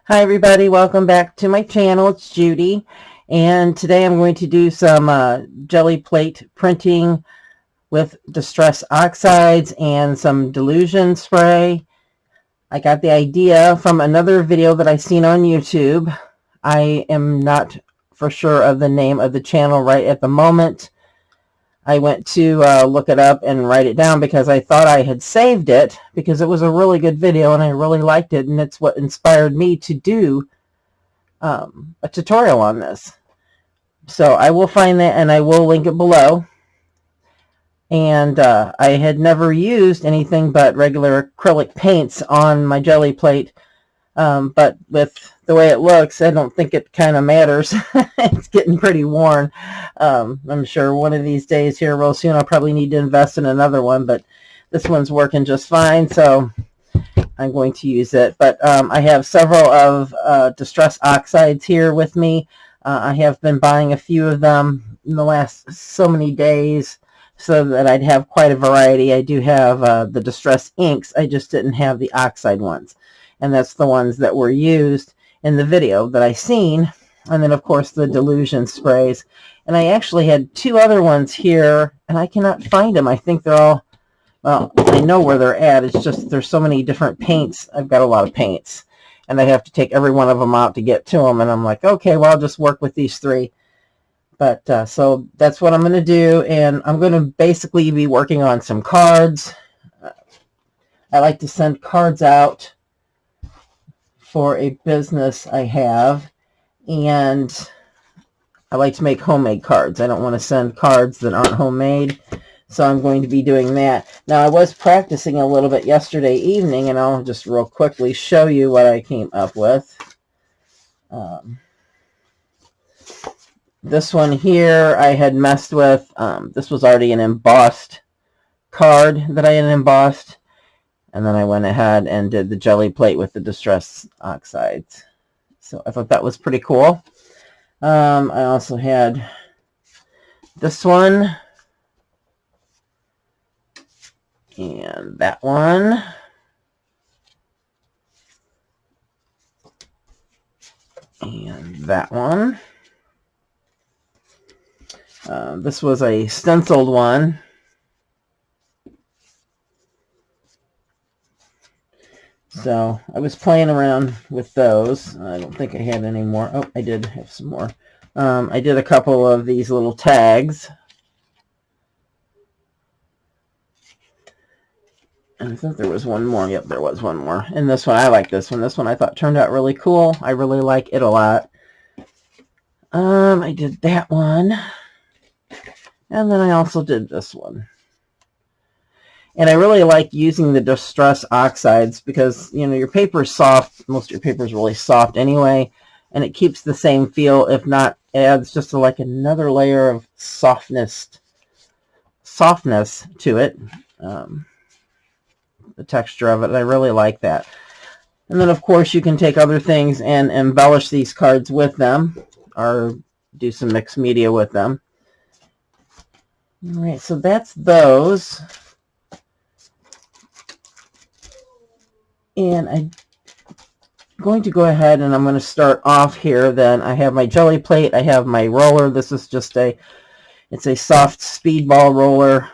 Hi everybody, welcome back to my channel. It's Judy, and today I'm going to do some Gelli Plate printing with Distress Oxides and some Dylusion spray. I got the idea from another video that I seen on YouTube. I am not for sure of the name of the channel right at the moment. I went to look it up and write it down because I thought I had saved it because it was a really good video and I really liked it, and it's what inspired me to do a tutorial on this. So I will find that and I will link it below. And I had never used anything but regular acrylic paints on my Gelli Plate, but with the way it looks, I don't think it kind of matters. It's getting pretty worn. I'm sure one of these days here real soon I'll probably need to invest in another one, but this one's working just fine, so I'm going to use it. But I have several of Distress Oxides here with me. I have been buying a few of them in the last so many days so that I'd have quite a variety. I do have the Distress Inks. I just didn't have the oxide ones, and that's the ones that were used in the video that I seen. And then of course the Dylusion sprays, and I actually had two other ones here and I cannot find them. I think they're all, well, I know where they're at, it's just there's so many different paints. I've got a lot of paints and I have to take every one of them out to get to them, and I'm like, okay, well, I'll just work with these three. But so that's what I'm going to do, and I'm going to basically be working on some cards. I like to send cards out for a business I have, and I like to make homemade cards. I don't want to send cards that aren't homemade, so I'm going to be doing that. Now, I was practicing a little bit yesterday evening, and I'll just real quickly show you what I came up with. This one here I had messed with. This was already an embossed card that I had embossed. And then I went ahead and did the Gelli Plate with the Distress Oxides. So I thought that was pretty cool. I also had this one. And that one. And that one. This was a stenciled one. So I was playing around with those. I don't think I had any more. Oh, I did have some more. I did a couple of these little tags. And I thought there was one more. Yep, there was one more. And this one, I like this one. This one I thought turned out really cool. I really like it a lot. I did that one. And then I also did this one. And I really like using the Distress Oxides because, you know, your paper is soft. Most of your paper is really soft anyway. And it keeps the same feel. If not, adds just like another layer of softness to it. The texture of it, I really like that. And then, of course, you can take other things and embellish these cards with them or do some mixed media with them. All right, so that's those. And I'm going to go ahead and I'm going to start off here. Then I have my Gelli Plate. I have my roller. This is just it's a soft speedball roller.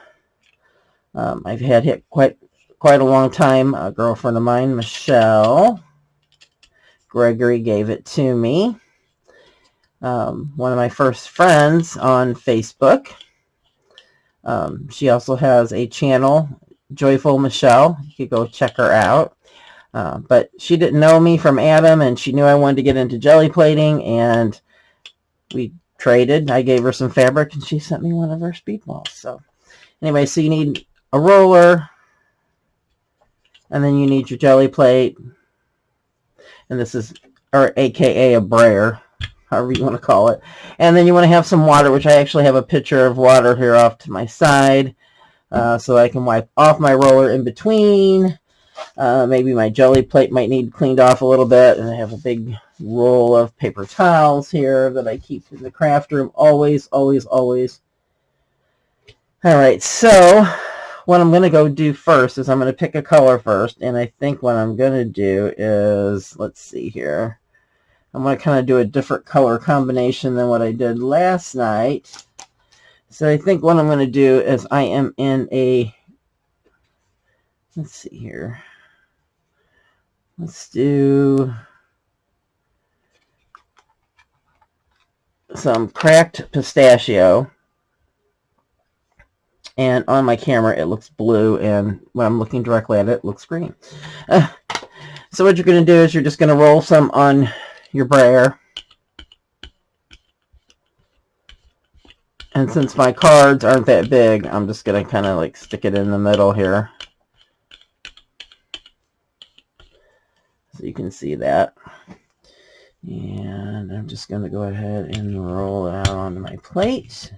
I've had it quite a long time. A girlfriend of mine, Michelle Gregory, gave it to me. One of my first friends on Facebook. She also has a channel, Joyful Michelle. You could go check her out. But she didn't know me from Adam, and she knew I wanted to get into Gelli plating, and we traded. I gave her some fabric, and she sent me one of her speedballs. So anyway, so you need a roller, and then you need your Gelli Plate, and this is, or AKA a brayer, however you want to call it. And then you want to have some water, which I actually have a pitcher of water here off to my side, so I can wipe off my roller in between. Maybe my Gelli Plate might need cleaned off a little bit, and I have a big roll of paper towels here that I keep in the craft room always, always, always. All right, so what I'm going to go do first is I'm going to pick a color first, and I think what I'm going to do is, let's see here. I'm going to kind of do a different color combination than what I did last night. So I think what I'm going to do is I am in a, let's see here. Let's do some cracked pistachio. And on my camera it looks blue, and when I'm looking directly at it, it looks green. So what you're going to do is you're just going to roll some on your brayer. And since my cards aren't that big, I'm just going to kind of like stick it in the middle here. So you can see that. And I'm just going to go ahead and roll it out onto my plate.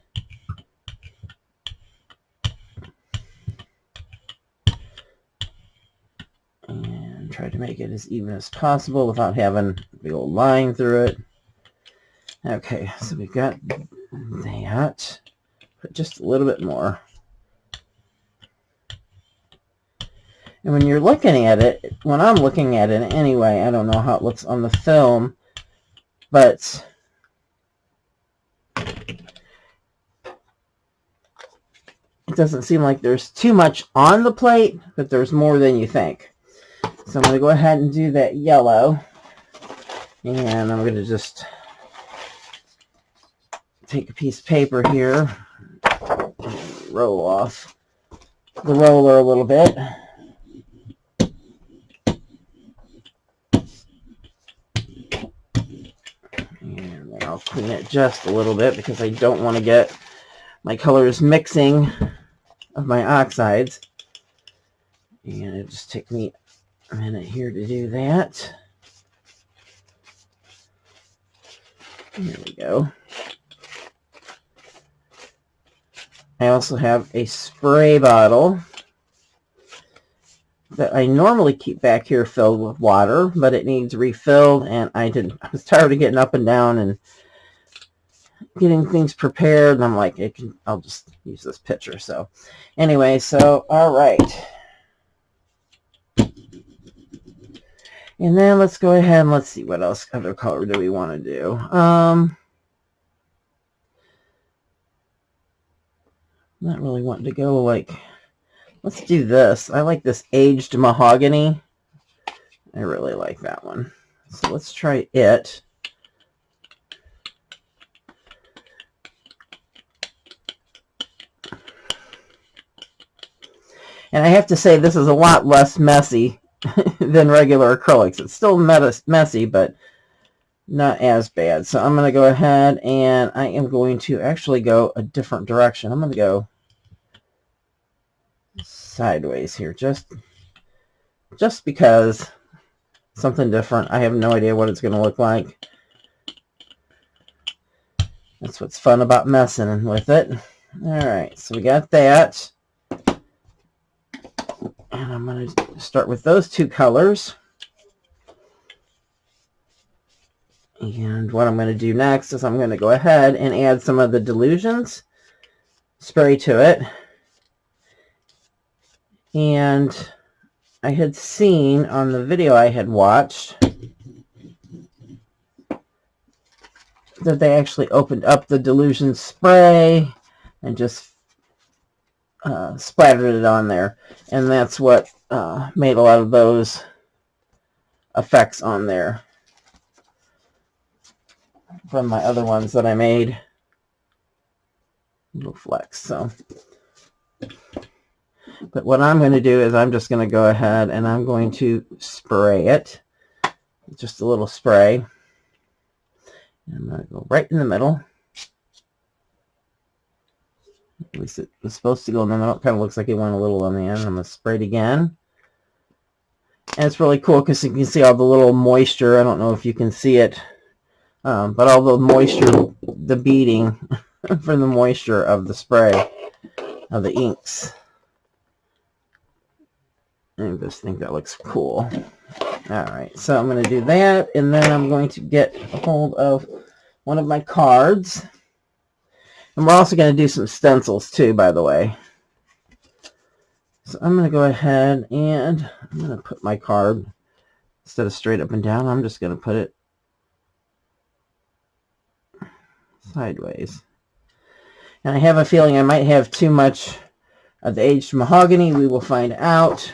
And try to make it as even as possible without having a big old line through it. Okay, so we got that. Put just a little bit more. And when you're looking at it, when I'm looking at it anyway, I don't know how it looks on the film, but it doesn't seem like there's too much on the plate, but there's more than you think. So I'm going to go ahead and do that yellow. And I'm going to just take a piece of paper here and roll off the roller a little bit. And then I'll clean it just a little bit because I don't want to get my colors mixing of my oxides. And it'll just take me a minute here to do that. There we go. I also have a spray bottle that I normally keep back here filled with water, but it needs refilled, and I was tired of getting up and down and getting things prepared, and I'm like, I'll just use this pitcher. So anyway, so all right. And then let's go ahead and let's see what else other color do we want to do. Not really wanting to go like, let's do this. I like this aged mahogany. I really like that one. So let's try it. And I have to say, this is a lot less messy than regular acrylics. It's still messy, but not as bad. So I'm going to go ahead and I am going to actually go a different direction. I'm going to go sideways here, just because something different. I have no idea what it's going to look like. That's what's fun about messing with it. All right, so we got that. And I'm going to start with those two colors. And what I'm going to do next is I'm going to go ahead and add some of the Dylusions spray to it. And I had seen on the video I had watched that they actually opened up the Dylusion spray and just splattered it on there. And that's what made a lot of those effects on there from my other ones that I made. Little flecks. So, but what I'm going to do is I'm just going to go ahead and I'm going to spray it. Just a little spray. And I'm going to go right in the middle. At least it was supposed to go in the middle. It kind of looks like it went a little on the end. I'm going to spray it again. And it's really cool because you can see all the little moisture. I don't know if you can see it. But all the moisture, the beading from the moisture of the spray, of the inks. I just think that looks cool. Alright, so I'm going to do that, and then I'm going to get a hold of one of my cards. And we're also going to do some stencils too, by the way. So I'm going to go ahead and I'm going to put my card, instead of straight up and down, I'm just going to put it sideways. And I have a feeling I might have too much of the aged mahogany. We will find out.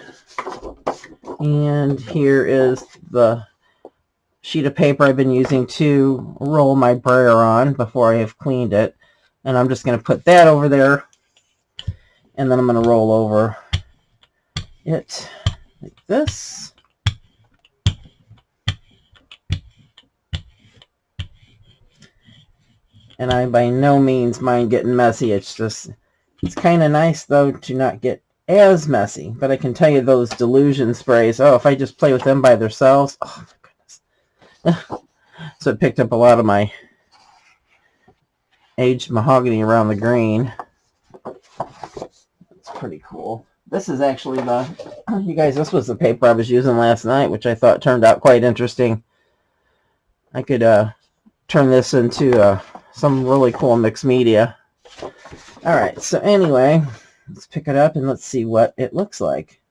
And here is the sheet of paper I've been using to roll my brayer on before I have cleaned it. And I'm just going to put that over there. And then I'm going to roll over it like this. And I by no means mind getting messy. It's just, it's kind of nice though to not get as messy. But I can tell you those Dylusion sprays, oh, if I just play with them by themselves, oh my goodness. So it picked up a lot of my aged mahogany around the green. It's pretty cool. This is actually the, you guys, this was the paper I was using last night, which I thought turned out quite interesting. I could turn this into some really cool mixed media. Alright, so anyway, let's pick it up and let's see what it looks like.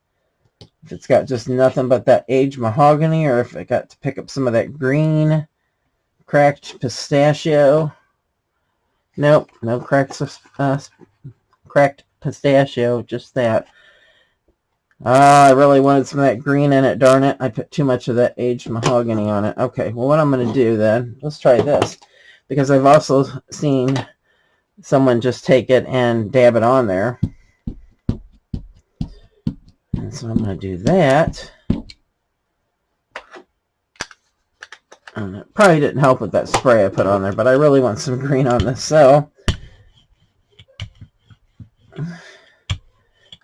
If it's got just nothing but that aged mahogany, or if it got to pick up some of that green cracked pistachio. Nope, no cracked pistachio, just that. I really wanted some of that green in it, darn it. I put too much of that aged mahogany on it. Okay, well, what I'm going to do then, let's try this. Because I've also seen someone just take it and dab it on there. And so I'm going to do that. And it probably didn't help with that spray I put on there, but I really want some green on this. So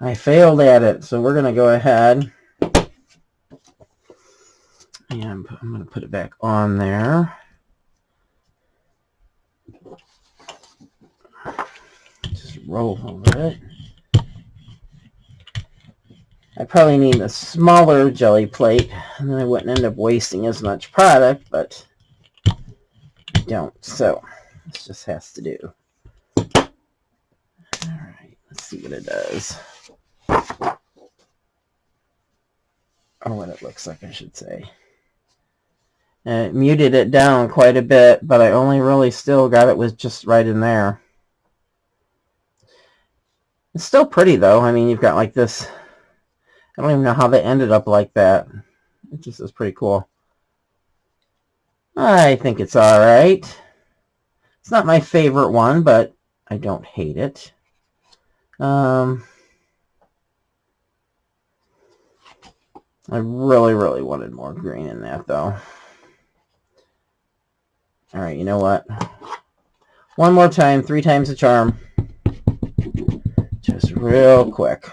I failed at it, so we're going to go ahead and I'm going to put it back on there. Just roll over it. I probably need a smaller jelly plate, and then I wouldn't end up wasting as much product, but I don't. So this just has to do. All right, let's see what it does. Or what it looks like, I should say. And it muted it down quite a bit, but I only really still got it with just right in there. It's still pretty though. I mean, you've got like this. I don't even know how they ended up like that. It just is pretty cool. I think it's all right. It's not my favorite one, but I don't hate it. I really, really wanted more green in that, though. All right, you know what? One more time, 3 times the charm. Just real quick.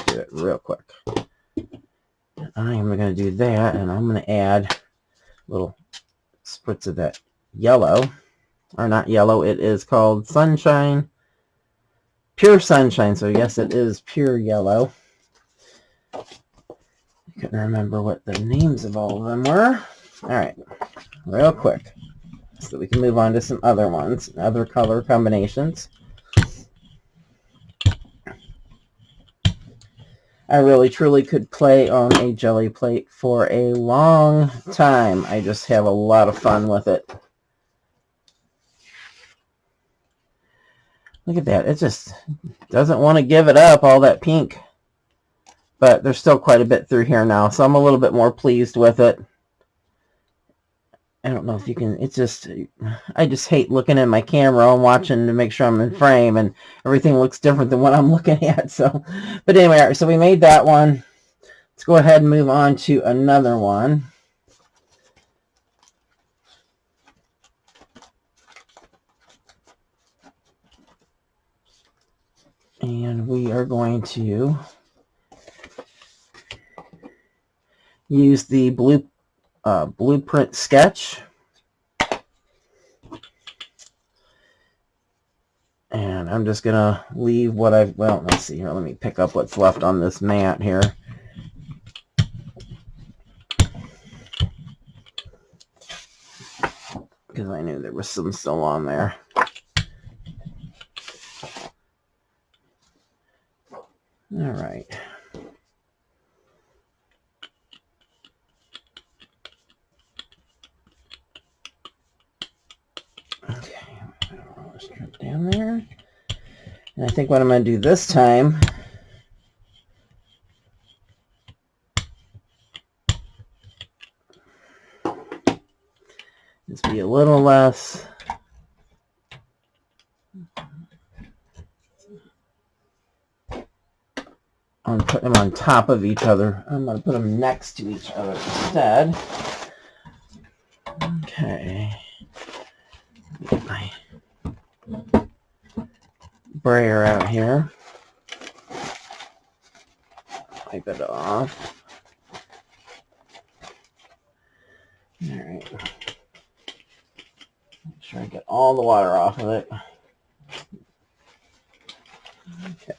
Do it real quick. I am going to do that, and I'm going to add little spritz of that yellow. Or not yellow, it is called Sunshine. Pure Sunshine, so yes, it is pure yellow. I couldn't remember what the names of all of them were. Alright, real quick. So we can move on to some other ones, other color combinations. I really truly could play on a jelly plate for a long time. I just have a lot of fun with it. Look at that. It just doesn't want to give it up, all that pink. But there's still quite a bit through here now, so I'm a little bit more pleased with it. I don't know if you can, it's just, I just hate looking at my camera and watching to make sure I'm in frame, and everything looks different than what I'm looking at. So, but anyway, all right, so we made that one. Let's go ahead and move on to another one. And we are going to use the blueprint sketch. And I'm just going to leave what I've, well, let's see here. Let me pick up what's left on this mat here. Because I knew there was some still on there. All right. Okay, on there. And I think what I'm going to do this time is be a little less I'm putting them on top of each other. I'm going to put them next to each other instead. Okay. Get my brayer out here. Wipe it off. All right. Make sure I get all the water off of it. Okay.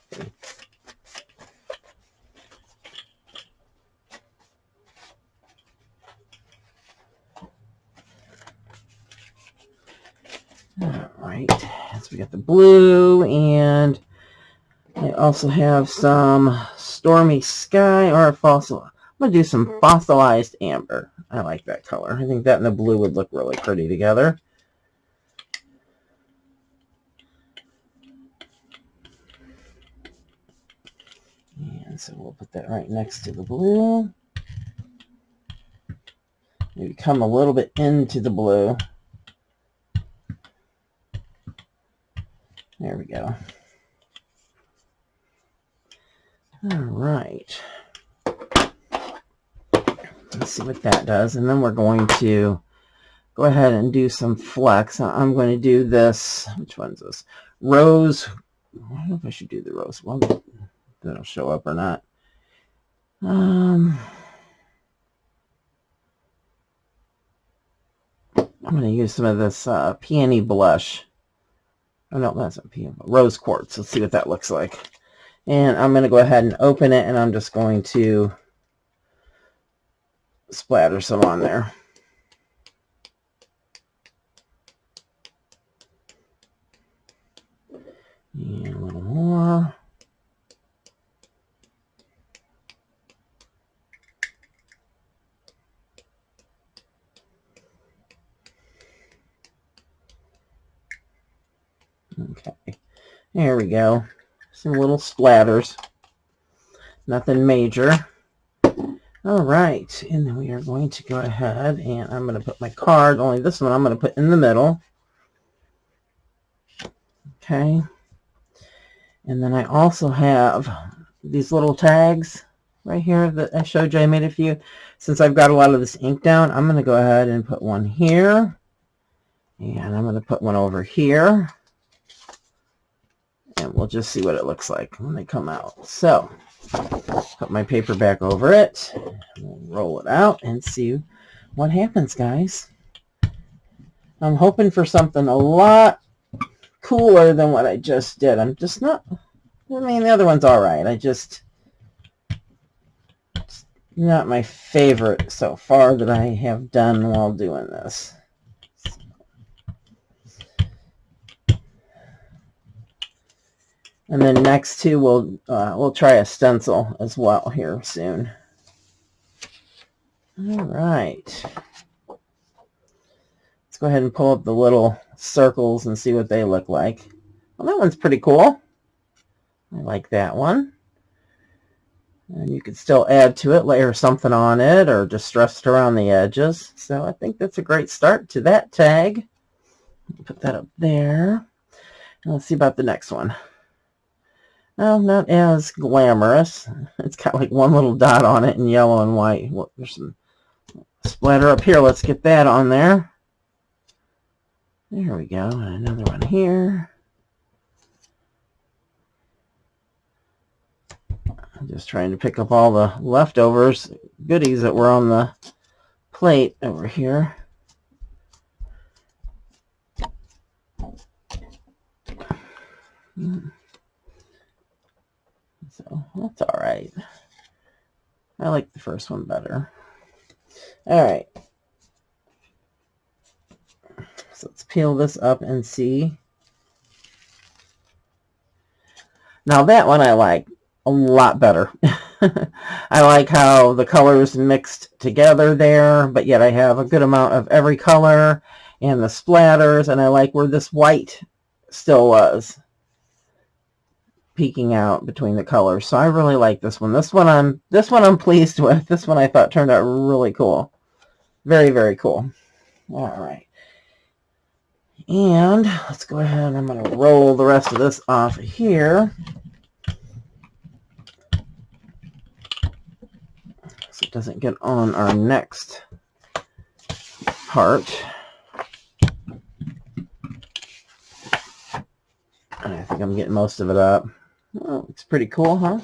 All right, so we got the blue, and I also have some Stormy Sky or fossil. I'm going to do some fossilized amber. I like that color. I think that and the blue would look really pretty together. And so we'll put that right next to the blue. Maybe come a little bit into the blue. There we go. All right. Let's see what that does. And then we're going to go ahead and do some flecks. I'm going to do this. Which one's this? Rose. I don't know if I should do the rose one. That'll show up or not. I'm going to use some of this peony blush. Oh, no, that's not peony. Rose quartz. Let's see what that looks like. And I'm going to go ahead and open it, and I'm just going to splatter some on there. And a little more. Okay, there we go. Some little splatters. Nothing major. All right, and then we are going to go ahead and I'm going to put my card, only this one I'm going to put in the middle. Okay. And then I also have these little tags right here that I showed you. I made a few. Since I've got a lot of this ink down, I'm going to go ahead and put one here. And I'm going to put one over here. And we'll just see what it looks like when they come out. So, put my paper back over it. We'll roll it out and see what happens, guys. I'm hoping for something a lot cooler than what I just did. I'm just not, I mean, the other one's all right. It's not my favorite so far that I have done while doing this. And then next too, we'll try a stencil as well here soon. All right. Let's go ahead and pull up the little circles and see what they look like. Well, that one's pretty cool. I like that one. And you could still add to it, layer something on it, or just stress it around the edges. So I think that's a great start to that tag. Put that up there. And let's see about the next one. No, not as glamorous. It's got like one little dot on it in yellow and white. Well, there's some splatter up here. Let's get that on there. There we go. And another one here. I'm just trying to pick up all the leftovers, goodies that were on the plate over here. So that's all right. I like the first one better. All right. So let's peel this up and see. Now that one I like a lot better. I like how the colors mixed together there, but yet I have a good amount of every color and the splatters, and I like where this white still was peeking out between the colors. So I really like this one. This one I'm pleased with. This one I thought turned out really cool. Very, very cool. All right. And let's go ahead. I'm going to roll the rest of this off here, so it doesn't get on our next part. And I think I'm getting most of it up. Oh, it's pretty cool, huh?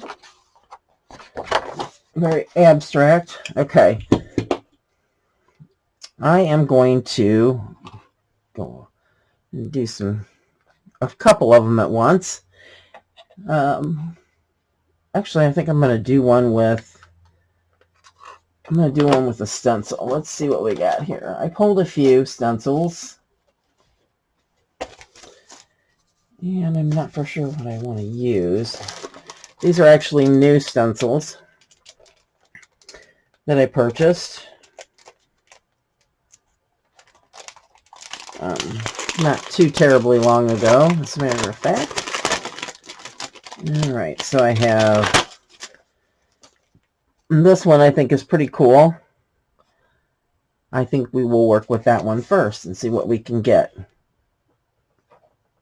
Very abstract. Okay. I am going to go and do a couple of them at once. Actually, I think I'm going to do one with a stencil. Let's see what we got here. I pulled a few stencils, and I'm not for sure what I want to use. These are actually new stencils that I purchased not too terribly long ago, as a matter of fact. All right, so I have this one. I think is pretty cool. I think we will work with that one first and see what we can get.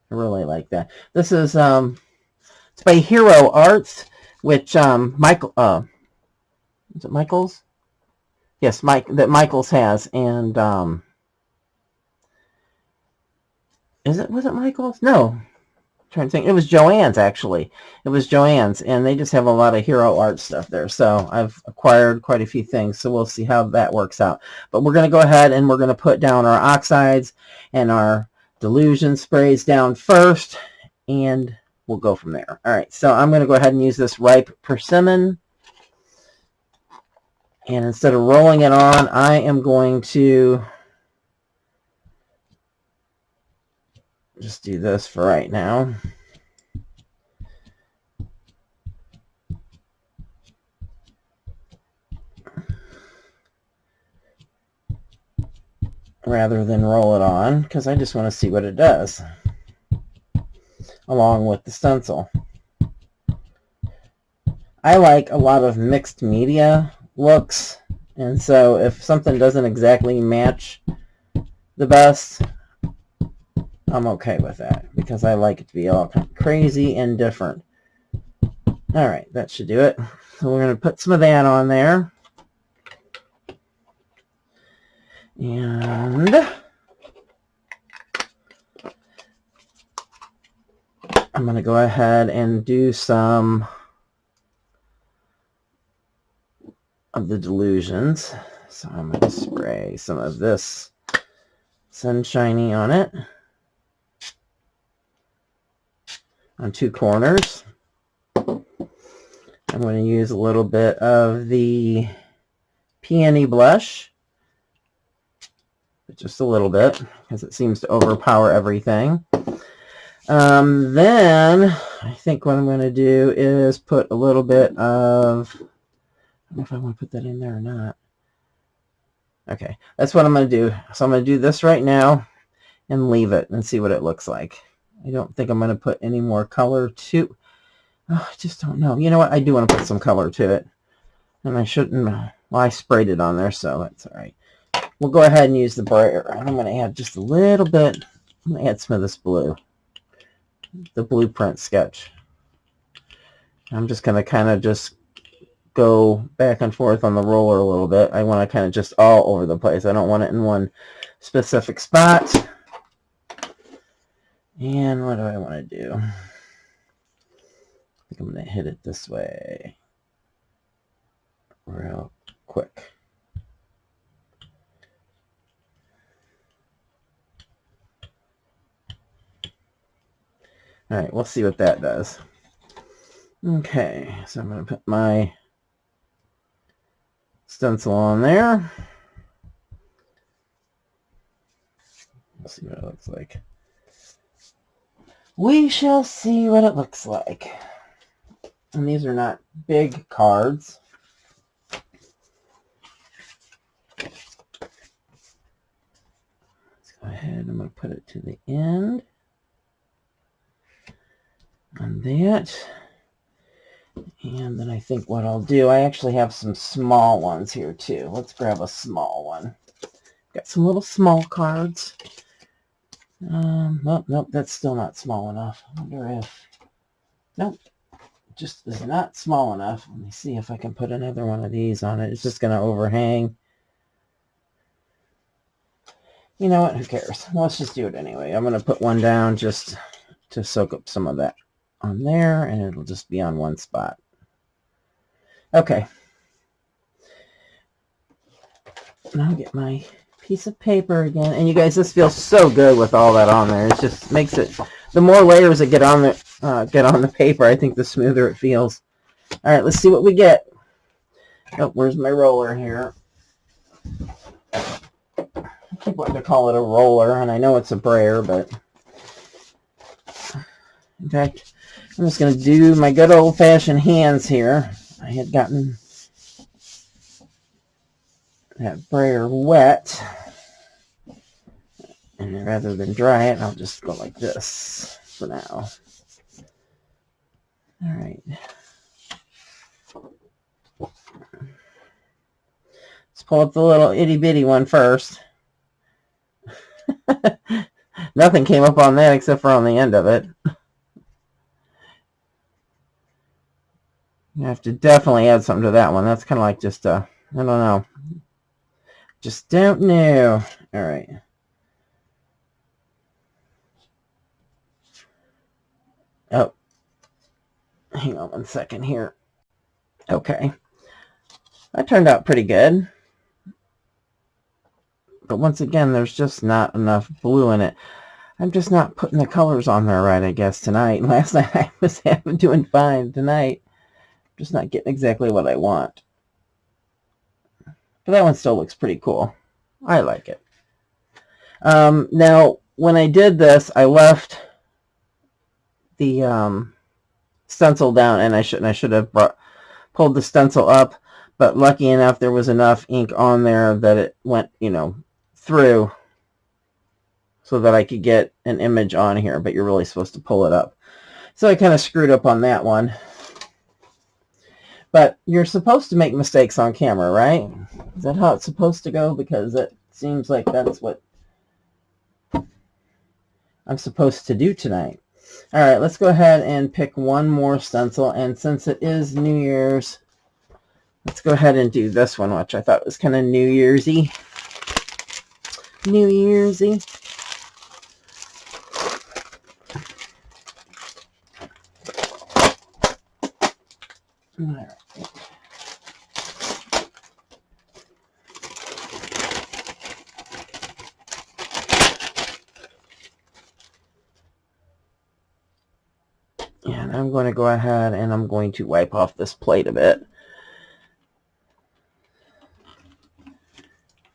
I really like that. This is it's by Hero Arts, which Michael is it Michael's? Yes, that Michael's has, and was it Michael's? No. I'm trying to think. It was Joann's, actually. It was Joann's, and they just have a lot of Hero Art stuff there. So I've acquired quite a few things, so we'll see how that works out. But we're going to go ahead and we're going to put down our oxides and our Dylusion sprays down first, and we'll go from there. All right, so I'm going to go ahead and use this ripe persimmon. And instead of rolling it on, I am going to just do this for right now. Rather than roll it on, because I just want to see what it does along with the stencil. I like a lot of mixed media looks, and so if something doesn't exactly match the best, I'm okay with that, because I like it to be all kind of crazy and different. All right, that should do it. So we're going to put some of that on there. And I'm going to go ahead and do some of the Dylusions. So I'm going to spray some of this Sunshiny on it, on two corners. I'm going to use a little bit of the Peony Blush, just a little bit, because it seems to overpower everything. Then I think what I'm going to do is put a little bit of, I don't know if I want to put that in there or not. Okay, that's what I'm going to do. So I'm going to do this right now and leave it and see what it looks like. I don't think I'm going to put any more color to, I just don't know. You know what? I do want to put some color to it. And I shouldn't, well, I sprayed it on there, so that's all right. We'll go ahead and use the brayer. And I'm going to add just a little bit. I'm going to add some of this blue, the blueprint sketch. I'm just going to kind of just go back and forth on the roller a little bit. I want to kind of just all over the place. I don't want it in one specific spot. And what do I want to do? I think I'm going to hit it this way real quick. All right, we'll see what that does. Okay, so I'm going to put my stencil on there. Let's see what it looks like. We shall see what it looks like. And these are not big cards. Let's go ahead. I'm going to put it to the end. on that. And then I think what I'll do, I actually have some small ones here too. Let's grab a small one. Got some little small cards. Nope, that's still not small enough. I wonder if, nope, just is not small enough. Let me see if I can put another one of these on it. It's just going to overhang. You know what? Who cares? Let's just do it anyway. I'm going to put one down just to soak up some of that on there, and it'll just be on one spot. Okay. Now get my piece of paper again. And you guys, this feels so good with all that on there. It just makes it, the more layers that get on the paper, I think the smoother it feels. All right, let's see what we get. Oh, where's my roller here? I keep wanting to call it a roller, and I know it's a brayer, but in fact, I'm just going to do my good old-fashioned hands here. I had gotten that brayer wet, and rather than dry it, I'll just go like this for now. All right. Let's pull up the little itty-bitty one first. Nothing came up on that except for on the end of it. You have to definitely add something to that one. That's kind of like just I don't know. Just don't know. All right. Oh, hang on one second here. Okay. That turned out pretty good. But once again, there's just not enough blue in it. I'm just not putting the colors on there right, I guess, tonight. Last night I was doing fine. Tonight, just not getting exactly what I want. But that one still looks pretty cool. I like it. Now, when I did this, I left the stencil down, and I should have pulled the stencil up. But lucky enough, there was enough ink on there that it went, through, so that I could get an image on here. But you're really supposed to pull it up. So I kind of screwed up on that one. But you're supposed to make mistakes on camera, right? Is that how it's supposed to go? Because it seems like that's what I'm supposed to do tonight. All right, let's go ahead and pick one more stencil. And since it is New Year's, let's go ahead and do this one, which I thought was kind of New Year's-y. New Year's-y. All right. And I'm going to go ahead and I'm going to wipe off this plate a bit.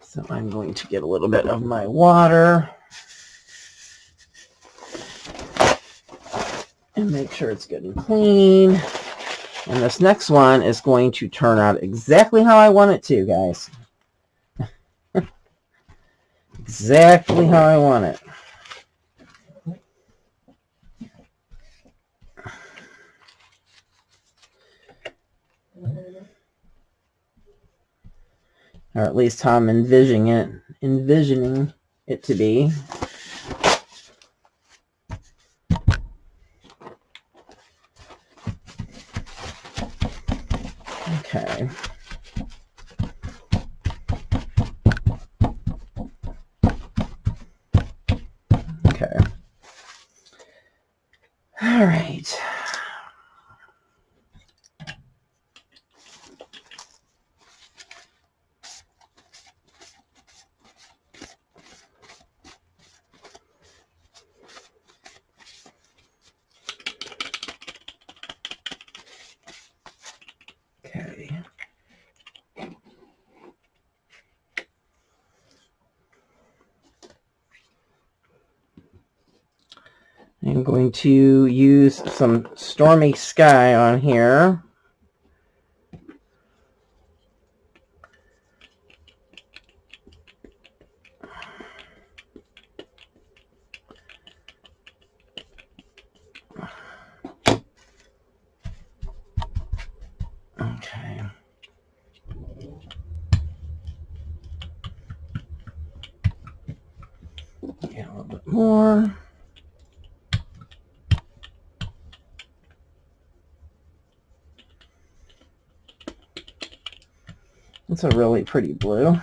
So I'm going to get a little bit of my water and make sure it's good and clean. And this next one is going to turn out exactly how I want it to, guys. Exactly how I want it. Or at least how I'm envisioning it to be. Okay. Okay. All right. Okay. I'm going to use some Stormy Sky on here. a little bit more. It's a really pretty blue.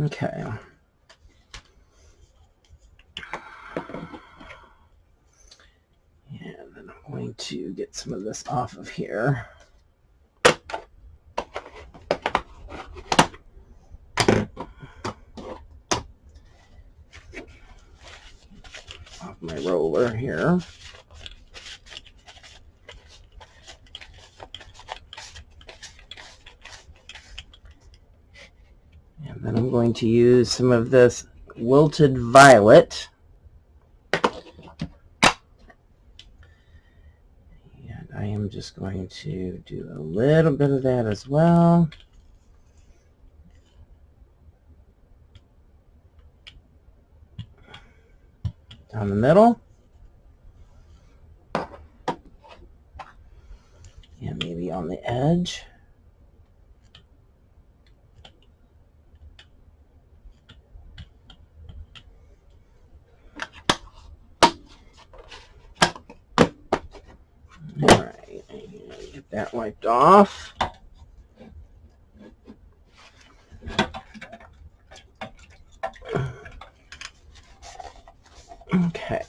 Okay. And then I'm going to get some of this off of here. Off my roller here. And then I'm going to use some of this wilted violet. And I am just going to do a little bit of that as well. Down the middle. And maybe on the edge. Alright, get that wiped off. Okay.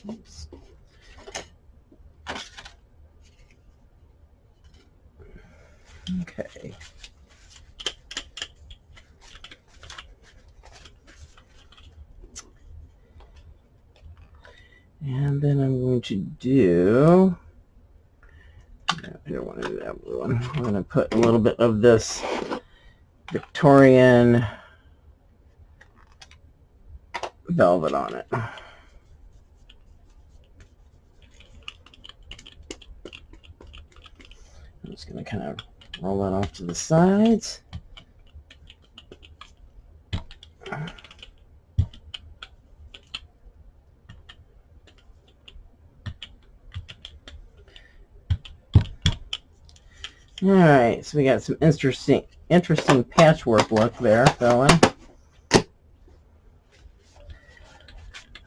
Oops. Okay. And then I'm going to do, I don't want to do that blue one. I'm going to put a little bit of this Victorian velvet on it. I'm just going to kind of roll that off to the sides. All right, so we got some interesting patchwork look there going.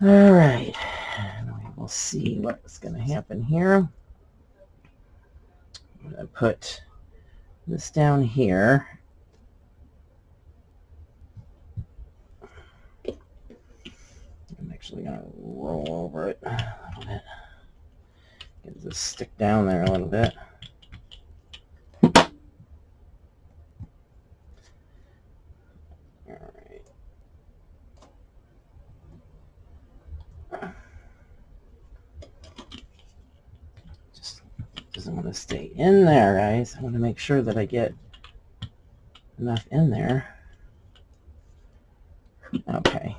All right, and we'll see what's going to happen here. I'm going to put this down here. I'm actually going to roll over it a little bit. Get this stick down there a little bit. Doesn't want to stay in there, guys. I want to make sure that I get enough in there. Okay.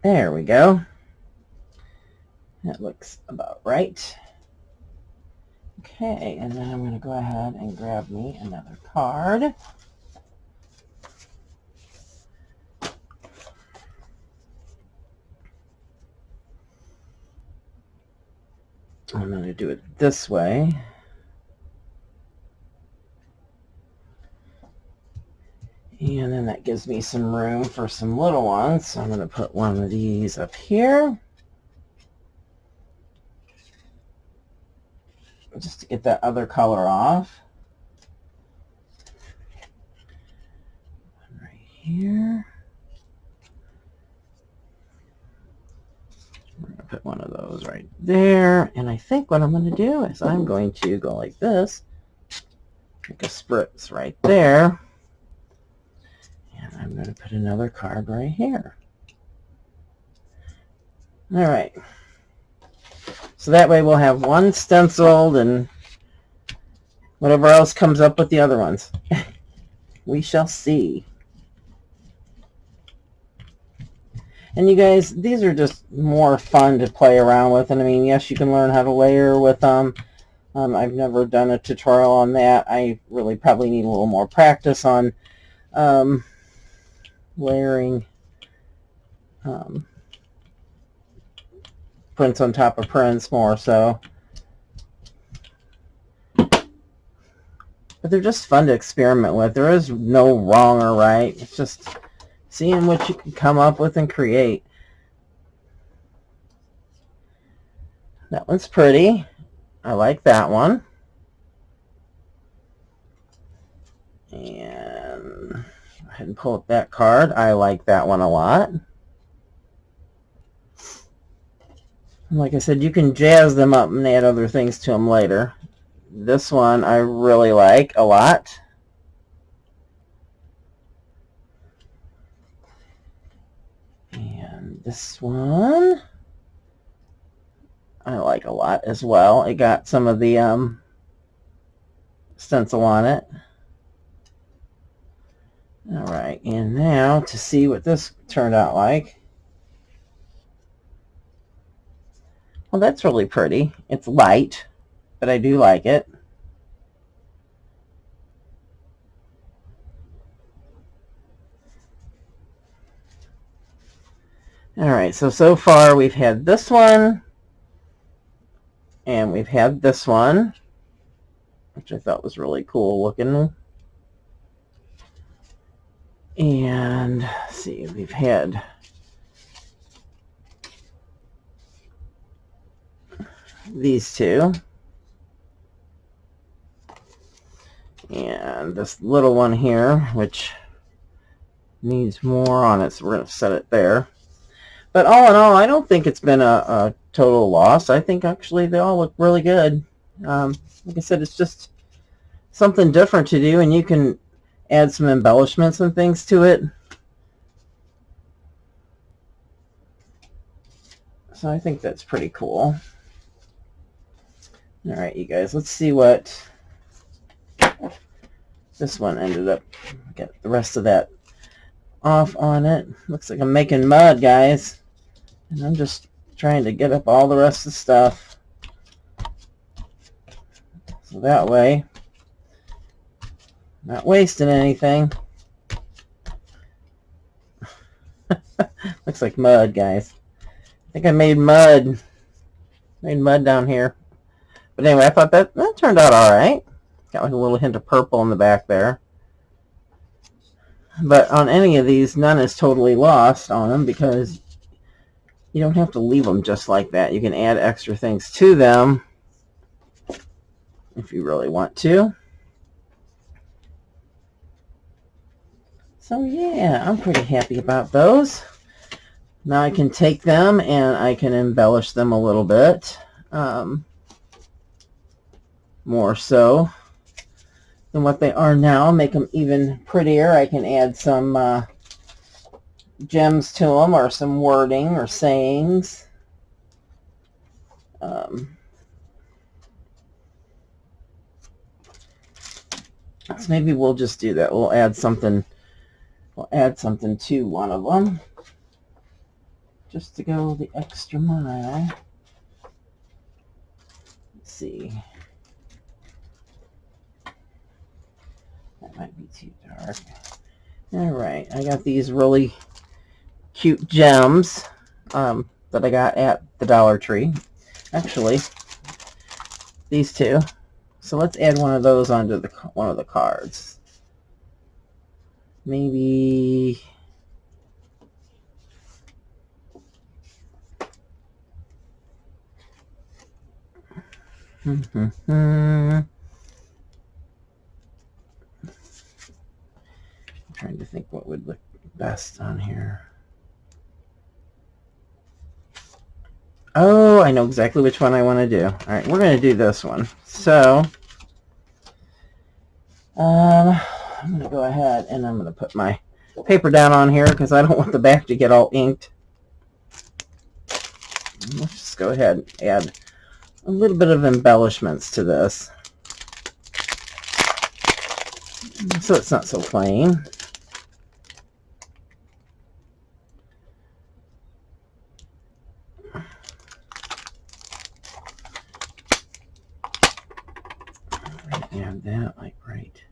There we go. That looks about right. Okay, and then I'm going to go ahead and grab me another card. I'm going to do it this way. And then that gives me some room for some little ones. So I'm going to put one of these up here. Just to get that other color off. One right here. We're going to put one of those right there. And I think what I'm going to do is I'm going to go like this. Make a spritz right there. And I'm going to put another card right here. All right. So that way we'll have one stenciled and whatever else comes up with the other ones. We shall see. And you guys, these are just more fun to play around with. And I mean, yes, you can learn how to layer with them. I've never done a tutorial on that. I really probably need a little more practice on layering prints on top of prints more so. But they're just fun to experiment with. There is no wrong or right. It's just seeing what you can come up with and create. That one's pretty. I like that one. And go ahead and pull up that card. I like that one a lot. And like I said, you can jazz them up and add other things to them later. This one I really like a lot. And this one I like a lot as well. It got some of the stencil on it. Alright, and now to see what this turned out like. Well, that's really pretty. It's light, but I do like it. Alright, so far we've had this one, and we've had this one, which I thought was really cool looking. And let's see, we've had these two. And this little one here, which needs more on it, so we're going to set it there. But all in all, I don't think it's been a total loss. I think actually they all look really good. Like I said, it's just something different to do, and you can add some embellishments and things to it. So I think that's pretty cool. Alright, you guys, let's see what this one ended up. Get the rest of that off on it. Looks like I'm making mud, guys. And I'm just trying to get up all the rest of the stuff. So that way, not wasting anything. Looks like mud, guys. I think I made mud. Made mud down here. But anyway, I thought that turned out alright. Got like a little hint of purple in the back there. But on any of these, none is totally lost on them because you don't have to leave them just like that. You can add extra things to them if you really want to. So yeah, I'm pretty happy about those. Now I can take them and I can embellish them a little bit. More so than what they are now. Make them even prettier. I can add some gems to them, or some wording or sayings. So maybe we'll just do that. We'll add something to one of them just to go the extra mile. Let's see. That might be too dark. Alright, I got these really cute gems that I got at the Dollar Tree. Actually, these two. So let's add one of those onto one of the cards. Maybe I'm trying to think what would look best on here. Oh, I know exactly which one I want to do. All right, we're going to do this one. So, I'm going to go ahead and I'm going to put my paper down on here because I don't want the back to get all inked. Let's just go ahead and add a little bit of embellishments to this, so it's not so plain. Add that like right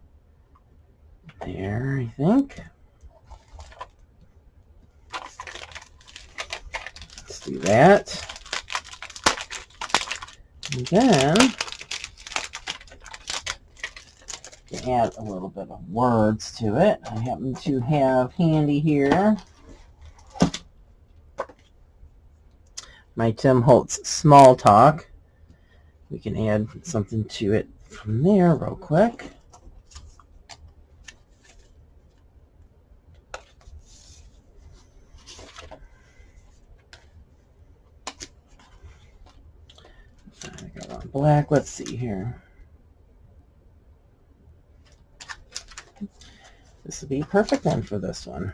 there, I think. that. And then to add a little bit of words to it, I happen to have handy here my Tim Holtz Small Talk. We can add something to it from there real quick. I got on black. Let's see here. This would be a perfect one for this one.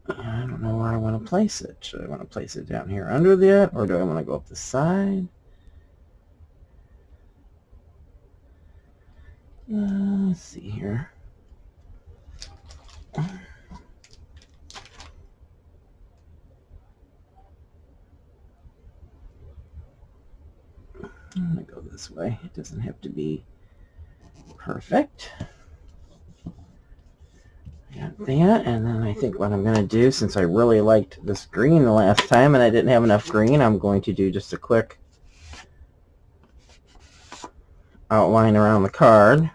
I don't know where I want to place it. Should I want to place it down here under that, or do I want to go up the side? Let's see here. I'm going to go this way. It doesn't have to be perfect. Got that, and then I think what I'm going to do, since I really liked this green the last time and I didn't have enough green, I'm going to do just a quick outline around the card.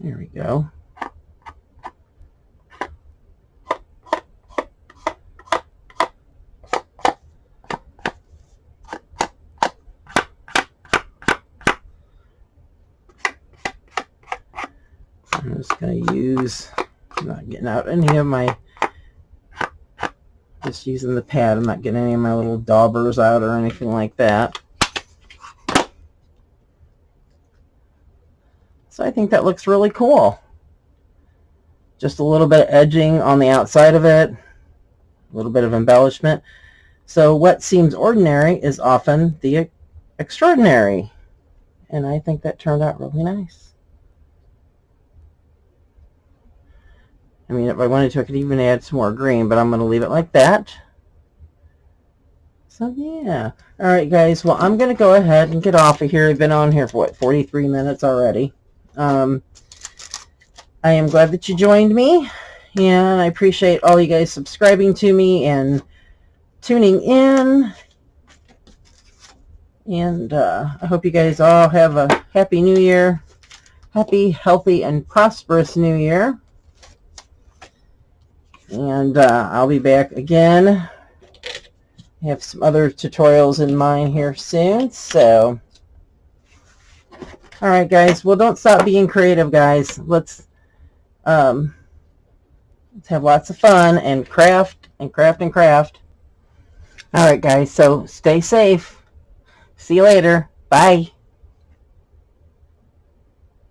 There we go. I'm just going to use, I'm not getting out any of my, just using the pad. I'm not getting any of my little daubers out or anything like that. So I think that looks really cool. Just a little bit of edging on the outside of it, a little bit of embellishment. So what seems ordinary is often the extraordinary. And I think that turned out really nice. I mean, if I wanted to, I could even add some more green, but I'm going to leave it like that. So yeah. All right, guys. Well, I'm going to go ahead and get off of here. I've been on here for, what, 43 minutes already. I am glad that you joined me, and I appreciate all you guys subscribing to me and tuning in. And I hope you guys all have a happy new year. Happy, healthy, and prosperous new year. And I'll be back again. I have some other tutorials in mind here soon. So, all right, guys. Well, don't stop being creative, guys. Let's have lots of fun and craft and craft and craft. All right, guys. So stay safe. See you later. Bye.